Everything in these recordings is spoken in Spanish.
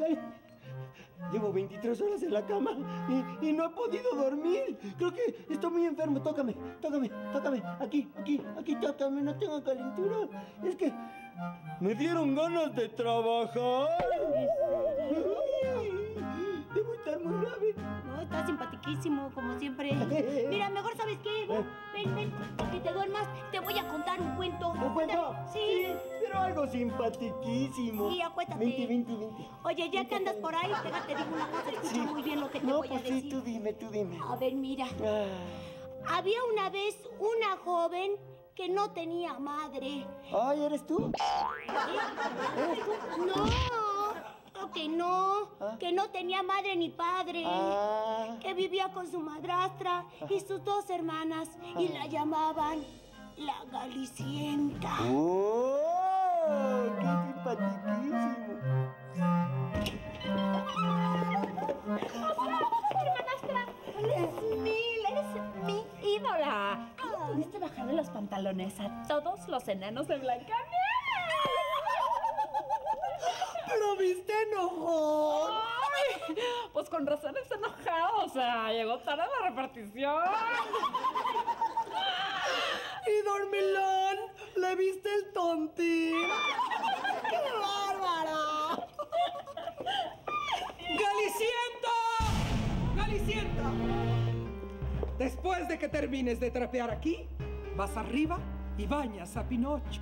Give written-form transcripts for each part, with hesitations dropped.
ay. Llevo 23 horas en la cama y no he podido dormir. Creo que estoy muy enfermo. Tócame. Aquí, tócame. No tengo calentura. Es que me dieron ganas de trabajar. Debo estar muy grave. No, está simpatiquísimo, como siempre. Mira, mejor, ¿sabes qué, Evo? Ven, que te duermas. Te voy a contar un cuento. ¿Un cuento? Sí, pero algo simpatiquísimo. Sí, acuéstate. Vente. Oye, ya que andas por ahí, te digo una cosa. Escucha muy bien lo que te voy a decir. Sí, tú dime. A ver, mira. Había una vez una joven que no tenía madre. Ay, ¿eres tú? ¿Eres tú? No. Que no, que no tenía madre ni padre, que vivía con su madrastra y sus 2 hermanas y la llamaban la Galicienta. ¡Oh! ¡Qué simpatiquísimo! Hermanastra, eres mi ídola. ¿Pudiste bajarle los pantalones a todos los enanos de Blancanieves? ¡Pero viste enojón! ¡Ay! Pues con razón está enojado, o sea, llegó tarde a la repartición. ¡Y Dormilón! ¿Le viste el tontín? ¡Qué bárbara! ¡Galicienta! Después de que termines de trapear aquí, vas arriba y bañas a Pinocho.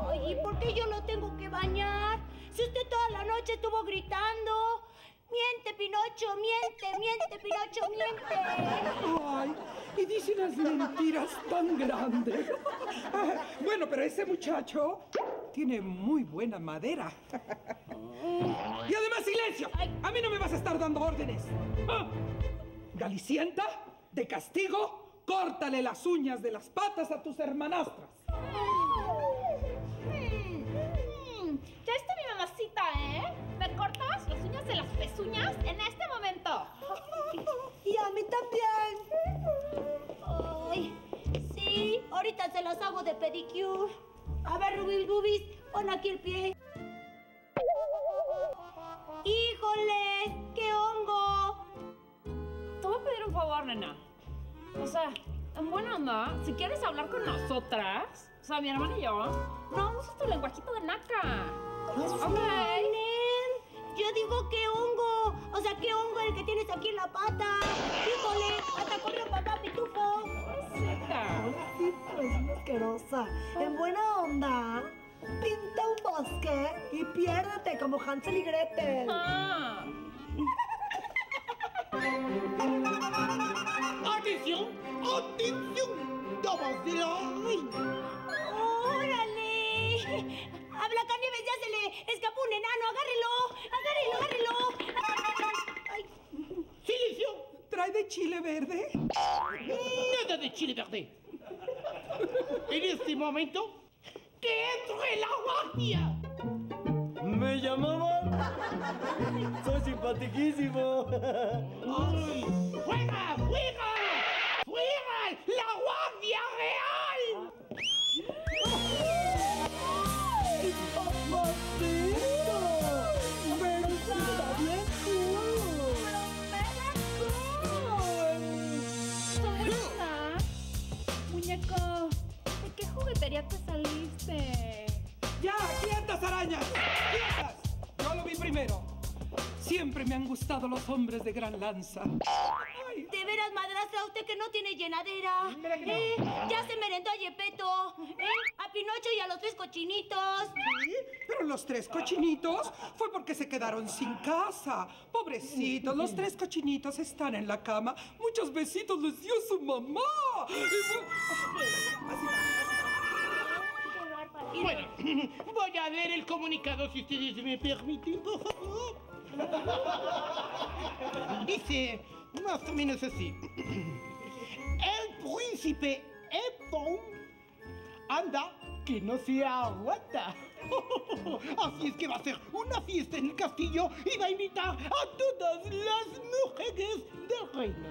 Ay, ¿y por qué yo lo tengo que bañar? Si usted toda la noche estuvo gritando. Miente, Pinocho, miente, Pinocho, miente. Ay, y dice unas mentiras tan grandes. Bueno, pero ese muchacho tiene muy buena madera. Y además, silencio. A mí no me vas a estar dando órdenes. Galicienta, de castigo, córtale las uñas de las patas a tus hermanastras. Ya está mi mamacita, ¿eh? ¿Me cortas las uñas de las pezuñas en este momento? Y a mí también. Ay, sí, ahorita se las hago de pedicure. A ver, Rubis, pon aquí el pie. ¡Híjole! ¡Qué hongo! Te voy a pedir un favor, nena. O sea, en buena onda, si quieres hablar con nosotras, o sea, mi hermana y yo, no uses tu lenguajito de naca. Ok. Yo digo qué hongo. O sea, qué hongo el que tienes aquí en la pata. Híjole, hasta corrió papá pitufo. Sí, pero es una asquerosa. En buena onda, pinta un bosque y piérdete como Hansel y Gretel. ¡Atención! ¡Damas de la reina! ¡Órale! A Blancanieves ya se le escapó un enano. ¡Agárrelo! Ay. ¡Silencio! ¿Trae de chile verde? Nada de chile verde. En este momento, ¡que entre la guardia! ¿Me llamaban? ¡Soy simpatiquísimo! ¡Ay! ¡Fuera! ¡La Guardia Real! ¡Ay, papacito! ¡Pero está bien cool! Muñeco, ¿de qué juguetería te saliste? ¡Ya! ¡Quietas, arañas! ¡Quietas! Yo lo vi primero. Siempre me han gustado los hombres de gran lanza. Ay. De veras, madrastra, usted que no tiene llenadera. Ya se merendó a Yepeto, a Pinocho y a los 3 cochinitos. ¿Sí? Pero los 3 cochinitos fue porque se quedaron sin casa. Pobrecitos, los 3 cochinitos están en la cama. Muchos besitos les dio su mamá. Bueno, voy a leer el comunicado si ustedes me permiten, por favor. Dice más o menos así. El príncipe Epón anda que no se aguanta. Así es que va a hacer una fiesta en el castillo y va a invitar a todas las mujeres del reino.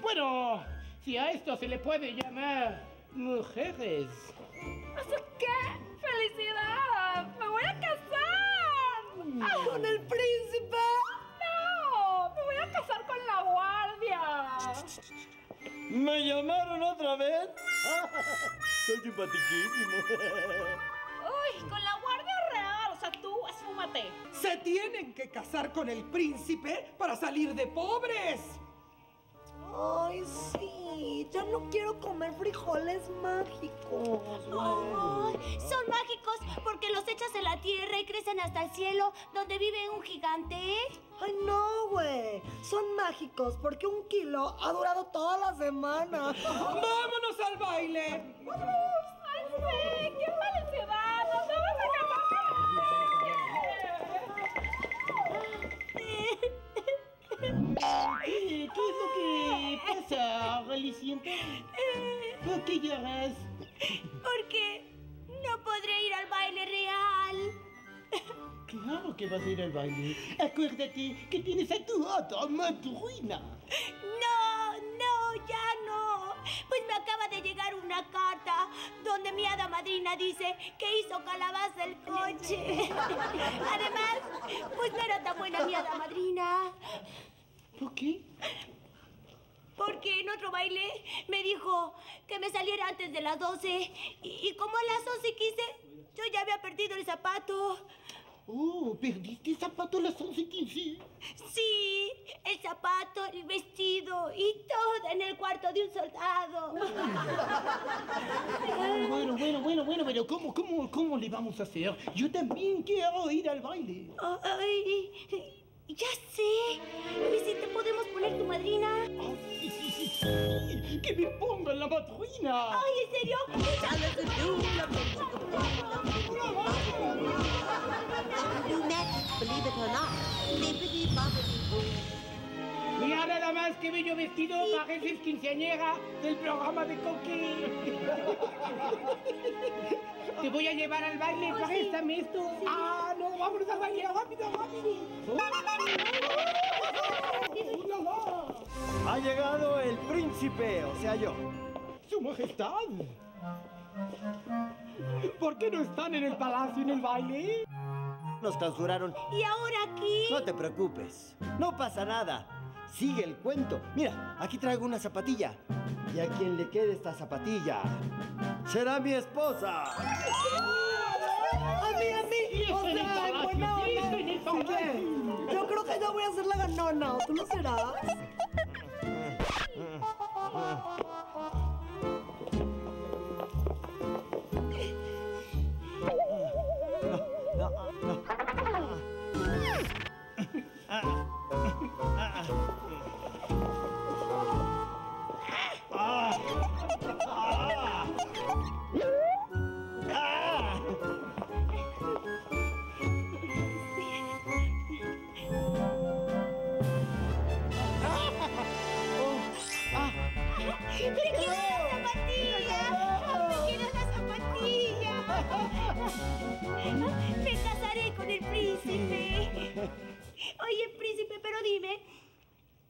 Bueno, si a esto se le puede llamar mujeres. ¿Así qué? ¡Felicidad! ¡Me voy a casar! ¿Me llamaron otra vez? Soy simpaticísimo. Uy, con la Guardia Real. O sea, tú, asúmate. Se tienen que casar con el príncipe para salir de pobres. Ay, sí. Ya no quiero comer frijoles mágicos. Ay, son mágicos porque los echas en la tierra y crecen hasta el cielo, donde vive un gigante. Ay, no, güey. Son mágicos porque 1 kilo ha durado toda la semana. ¡Vámonos al baile! ¡Ay, sí! ¡Qué felicidad! ¡Nos vamos a casar! ¿Qué es lo que pasa, Relicienta? ¿Por qué lloras? Porque no podré ir al baile real. Claro que vas a ir al baile. Acuérdate que tienes a tu otra madrina. No, ya no. Pues me acaba de llegar una carta donde mi hada madrina dice que hizo calabaza el coche. Además, pues no era tan buena mi hada madrina. ¿Por qué? Porque en otro baile me dijo que me saliera antes de las 12. Y como a las 11:15, yo ya había perdido el zapato. Oh, ¿perdiste el zapato a las 11:15? Sí, el zapato, el vestido y todo en el cuarto de un soldado. Bueno, ¿cómo le vamos a hacer? Yo también quiero ir al baile. Ay, ya sé. ¿Y si te podemos poner tu madrina? Sí. ¡Que me pongan la madrina! Ay, ¿en serio? Believe it or not. Bippity boppity boo. Mira nada más que bello vestido, pareces quinceañera del programa de Coqui. Te voy a llevar al baile, préstame esto. Ah, no, vámonos al baile, rápido. Ha llegado el príncipe, o sea yo. Su Majestad. ¿Por qué no están en el palacio en el baile? Nos clausuraron. ¿Y ahora aquí? No te preocupes, no pasa nada. Sigue el cuento. Mira, aquí traigo una zapatilla. Y a quien le quede esta zapatilla será mi esposa. A mí. O sea, en buena onda. Sí, yo creo que yo voy a ser la ganona. ¿O tú lo serás? Me casaré con el príncipe. Oye, príncipe, pero dime,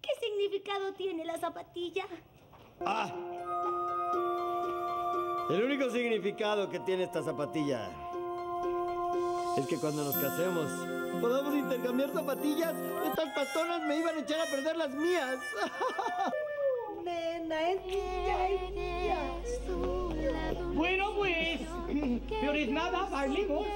¿qué significado tiene la zapatilla? El único significado que tiene esta zapatilla es que cuando nos casemos podamos intercambiar zapatillas. Estas pastonas me iban a echar a perder las mías. Nena, es niña. Bueno, pues, peor es nada, bailemos.